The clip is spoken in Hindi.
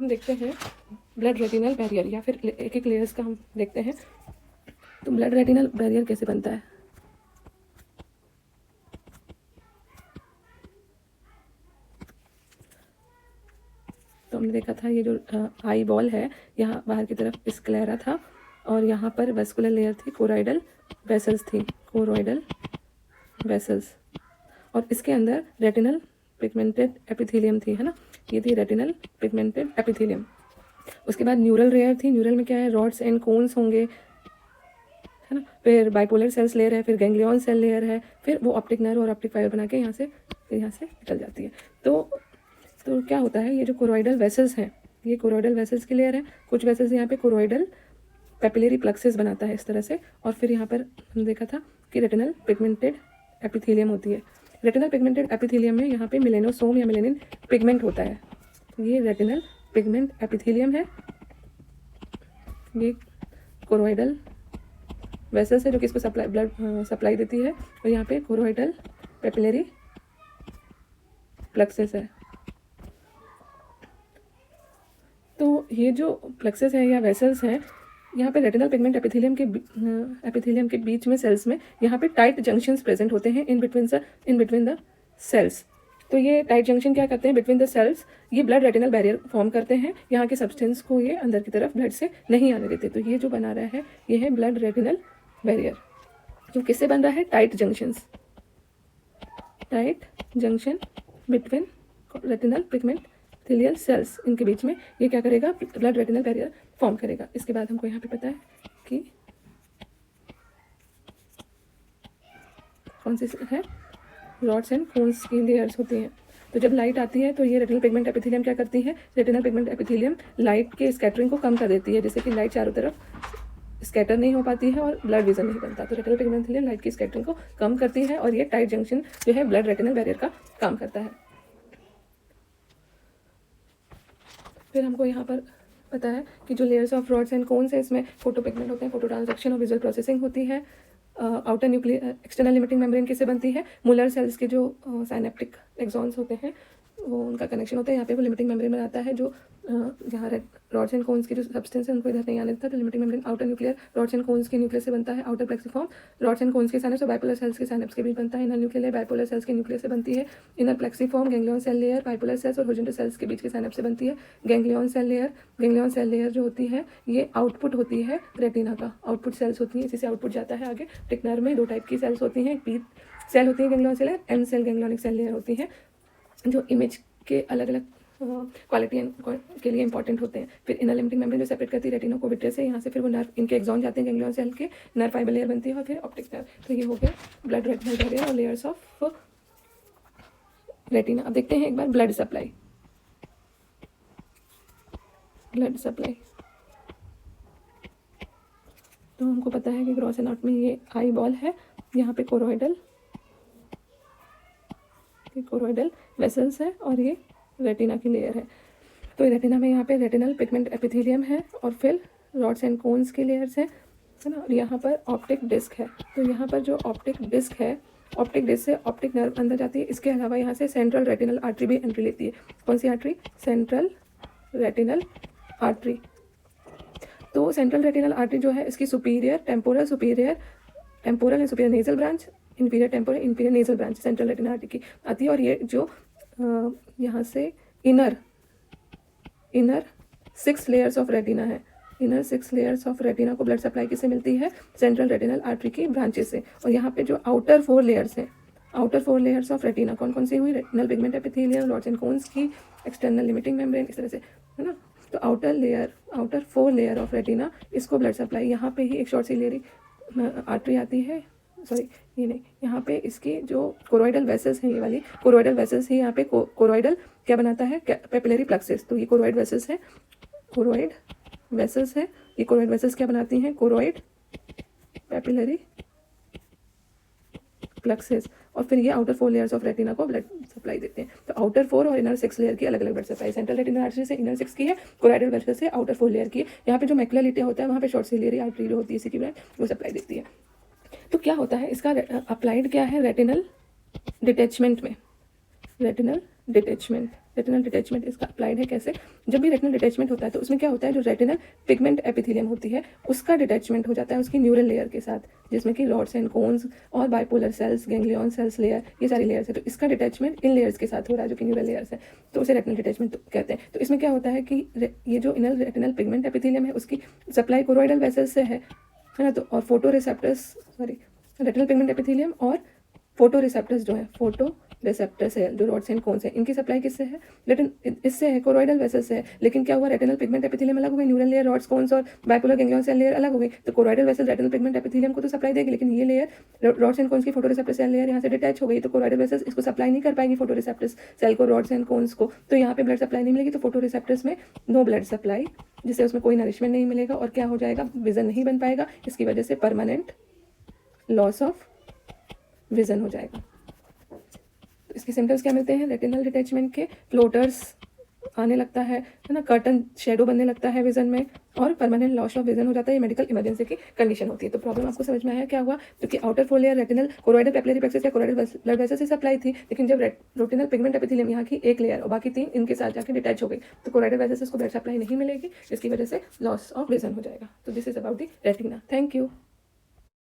देखते हैं ब्लड रेटिनल बैरियर, या फिर एक एक लेयर्स का हम देखते हैं। तो ब्लड रेटिनल बैरियर कैसे बनता है? तो हमने देखा था ये जो आई बॉल है, यहाँ बाहर की तरफ स्क्लेरा था और यहाँ पर वेस्कुलर लेयर थी, कोरोइडल वेसल्स थी, कोरोइडल वेसल्स, और इसके अंदर रेटिनल पिगमेंटेड एपिथेलियम थी, है ना, ये थी रेटिनल पिगमेंटेड एपिथेलियम। उसके बाद न्यूरल लेयर थी, न्यूरल में क्या है, रॉड्स एंड कोन्स होंगे, है ना, फिर बाइपोलर सेल्स लेयर है, फिर गैंग्लियन सेल लेयर है, फिर वो ऑप्टिक नर्व और ऑप्टिक फाइबर बना के यहाँ से निकल जाती है। तो क्या होता है, ये जो कोरोइडल वेसल्स हैं, ये कोरोइडल वेसल्स की लेयर है। कुछ वेसल्स यहाँ पे कोरोइडल पेपिलरी प्लक्सेस बनाता है इस तरह से, और फिर यहाँ पर हमने देखा था कि रेटिनल पिगमेंटेड एपिथेलियम होती है। रेटिनल पिगमेंटेड एपिथेलियम में यहाँ पे मेलेनोसोम या मेलेनिन पिगमेंट होता है। ये रेटिनल पिगमेंट एपिथेलियम है, ये कोरोइडल वेसल्स है जो कि इसको ब्लड सप्लाई देती है, और यहाँ पे कोरोइडल पेपिलरी प्लक्सेस है। तो ये जो प्लक्सेस है या वेसल्स हैं, यहाँ पे रेटिनल पिगमेंट एपिथेलियम के बीच में सेल्स में यहाँ पे टाइट जंक्शंस प्रेजेंट होते हैं इन बिटवीन द सेल्स। तो ये टाइट जंक्शन क्या करते हैं बिटवीन द सेल्स, ये ब्लड रेटिनल बैरियर फॉर्म करते हैं, यहाँ के सब्सटेंस को ये अंदर की तरफ ब्लड से नहीं आने देते। तो ये जो बना रहा है ये है ब्लड रेटिनल बैरियर, जो किससे बन रहा है, tight junction between retinal pigment epithelial cells, इनके बीच में ये क्या करेगा, ब्लड रेटिनल बैरियर फॉर्म करेगा। इसके बाद हमको यहाँ पे पता है कि कौन सी है, रॉड्स एंड कोन्स की लेयर्स होती हैं। तो जब लाइट आती है तो ये रेटिनल पिगमेंट एपिथेलियम क्या करती है, रेटिनल पिगमेंट एपिथेलियम लाइट के स्कैटरिंग को कम कर देती है, जिससे कि लाइट चारों तरफ स्कैटर नहीं हो पाती है और ब्लड विजन नहीं बनता। तो रेटिनल पिगमेंट एपिथेलियम लाइट की स्कैटरिंग को कम करती है और ये टाइट जंक्शन जो है ब्लड रेटिनल बैरियर का काम करता है। फिर हमको यहाँ पर पता है कि जो layers of rods and cones है, इसमें फोटो पिगमेंट होते हैं, फोटो ट्रांसडक्शन और विजुअल प्रोसेसिंग होती है। Outer nuclear external limiting membrane किससे बनती है, मुलर सेल्स के जो साइनेप्टिक एक्सॉन्स होते हैं वो उनका कनेक्शन होता है, यहाँ पे वो लिमिटिंग मेम्ब्रेन बनाता है, जो जहाँ रॉड्स एंड कोन्स की जो सब्सटेंस है उनको इधर नहीं आने देता। तो limiting membrane outer nuclear rods and cones के न्यूक्लियस से बनता है, outer plexiform rods and cones के साइनप्स और बाइपोलर सेल्स के साइनप्स के बीच बनता है। इनर न्यूक्लियर बाइपोलर सेल्स के न्यूक्लियस से बनती है। Inner plexiform ganglion cell layer bipolar cells और होरिजोंटल सेल्स के बीच के साइनप्स से बनती है। गैंग्लियन सेल लेयर जो होती है ये आउटपुट होती है रेटिना का, आउटपुट सेल्स होती हैं, इसी से आउटपुट जाता है आगे। टिकनर में दो टाइप की सेल्स होती हैं, पी सेल होती है ganglion cell, N cell ganglionic cell layer होती है, जो इमेज के अलग अलग क्वालिटी के लिए इंपॉर्टेंट होते हैं। फिर इनर लिमिटिंग मेम्ब्रेन जो सेपरेट करती है रेटिनो को विट्रियस से, यहाँ से फिर वो नर्व इनके एक्सॉन जाते हैं गैंग्लियन सेल के, नर्व फाइबर लेयर बनती है और फिर ऑप्टिक नर्व। तो ये हो गया ब्लड रेटिनल बैरियर और लेयर्स ऑफ रेटिना। अब देखते हैं एक बार ब्लड सप्लाई। तो हमको पता है कि ग्रॉस एनाटॉमी में ये आई बॉल है, यहाँ पे कोरोइडल वेसल्स है और ये रेटिना की लेयर है। तो रेटिना में यहाँ पे रेटिनल पिगमेंट एपिथेलियम है और फिर रॉड्स एंड कोन्स की लेयर्स है ना, और यहाँ पर ऑप्टिक डिस्क है। तो यहाँ पर जो ऑप्टिक डिस्क है, ऑप्टिक डिस्क से ऑप्टिक नर्व अंदर जाती है। इसके अलावा यहाँ से सेंट्रल रेटिनल आर्टरी भी एंट्री लेती है। कौन सी आर्टरी, सेंट्रल रेटिनल आर्टरी। तो सेंट्रल रेटिनल आर्टरी जो है इसकी superior temporal and superior nasal branch, inferior temporal inferior nasal branch central retinal artery की आती है। और ये जो यहाँ से इनर 6 लेयर्स ऑफ रेटिना है, इनर 6 लेयर्स ऑफ रेटिना को ब्लड सप्लाई किससे मिलती है, सेंट्रल रेटिनल आर्टरी की ब्रांचेस से। और यहाँ पे जो आउटर 4 लेयर्स हैं, आउटर 4 लेयर्स ऑफ रेटिना कौन कौन सी हुई, retinal pigment epithelium, rods and cones की, एक्सटर्नल लिमिटिंग मेम्ब्रेन, इस तरह से, है ना। तो आउटर 4 लेयर ऑफ रेटिना, इसको ब्लड सप्लाई, यहाँ पे ही एक शॉर्ट सिलियरी आर्टरी आती है, सॉरी ये नहीं, यहाँ पे इसकी जो कोरोइडल वेसल्स हैं, ये वाली कोरोइडल वेसल्स है, यहाँ पे कोरोइडल क्या बनाता है, पेपिलरी प्लक्सेस। तो ये कोरोइड वेसल्स है, ये कोरोइड वेसल्स क्या बनाती हैं, कोरोइड पेपिलरी प्लक्सेस। और फिर ये आउटर 4 लेयर्स ऑफ रेटिना को ब्लड सप्लाई देते हैं। तो आउटर 4 और इनर 6 लेयर की अलग अलग blood supply, central retinal artery से इनर 6 की है, कोरोइडल वेसल से आउटर 4 लेयर की है। यहाँ पे जो मैकुलर लिटिया होता है वहाँ पे शॉर्ट सिलियरी आर्टरी जो होती है इसी की ब्लड वो सप्लाई देती है। तो क्या होता है इसका अप्लाइड क्या है रेटिनल डिटैचमेंट में, रेटिनल डिटैचमेंट। रेटिनल डिटैचमेंट इसका अप्लाइड है कैसे? जब भी रेटिनल डिटैचमेंट होता है तो उसमें क्या होता है, जो रेटिनल पिगमेंट एपिथेलियम होती है उसका डिटैचमेंट हो जाता है उसकी न्यूरल लेयर के साथ, जिसमें कि रॉड्स एंड कोन्स और bipolar cells, ganglion cells layer, ये सारी लेयर्स है। तो इसका डिटैचमेंट इन लेयर्स के साथ हो रहा है जो कि न्यूरल लेयर्स है, तो उसे रेटिनल डिटैचमेंट कहते हैं। तो इसमें क्या होता है कि ये जो इनर रेटिनल पिगमेंट एपिथेलियम है उसकी सप्लाई कोरोइडल वेसल्स से है ना, तो और photo receptors, sorry, retinal pigment epithelium और फोटो रिसेप्टर्स जो है, फोटो रिसेप्टर्स है जो रॉड्स एंड कोन्स है, इनकी सप्लाई किससे है? इससे है, कोरोइडल वेसल से है। लेकिन क्या हुआ, रेटिनल पिगमेंट एपिथेलियम अलग हो गई, न्यूरल लेयर, रॉड्स कोन्स और बाइपोलर गैंग्लियन सेल लेयर अलग हो गई, तो choroidal vessel retinal pigment epithelium को तो सप्लाई देगी, लेकिन ये लेयर रॉड्स एंड कोन्स की फोटो रिसेप्टर सेल लेयर यहाँ से डिटैच हो गई, तो कोरोइडल वेसल इसको सप्लाई नहीं कर पाएगी फोटो रिसेप्टर्स सेल को, रॉड्स एंड कोन्स को, तो यहाँ पे ब्लड सप्लाई नहीं मिलेगी, तो फोटो रिसेप्टर्स में नो ब्लड सप्लाई, जिससे उसमें कोई नरिशमेंट नहीं मिलेगा और क्या हो जाएगा, विजन नहीं बन पाएगा, इसकी वजह से परमानेंट लॉस ऑफ विजन हो जाएगा। तो इसके सिम्टम्स क्या मिलते हैं? रेटिनल डिटैचमेंट के फ्लोटर्स आने लगता है ना, कर्टन शेडो बनने लगता है विजन में, और परमानेंट लॉस ऑफ विजन हो जाता है। ये मेडिकल इमरजेंसी की कंडीशन होती है। तो प्रॉब्लम आपको समझ में आया क्या हुआ? क्योंकि outer four layer retinal choroidal papillary plexus या कोरोइडल ब्लड वेसल से सप्लाई थी, लेकिन जब रेटिनल पिगमेंट एपिथेलियम यहाँ की एक लेयर और बाकी 3 इनके साथ जाकर डिटैच हो गई, तो कोरोइडल वेसल से इसको ब्लड सप्लाई नहीं मिलेगी, जिसकी वजह से लॉस ऑफ विजन हो जाएगा। तो this is about the retina. Thank you.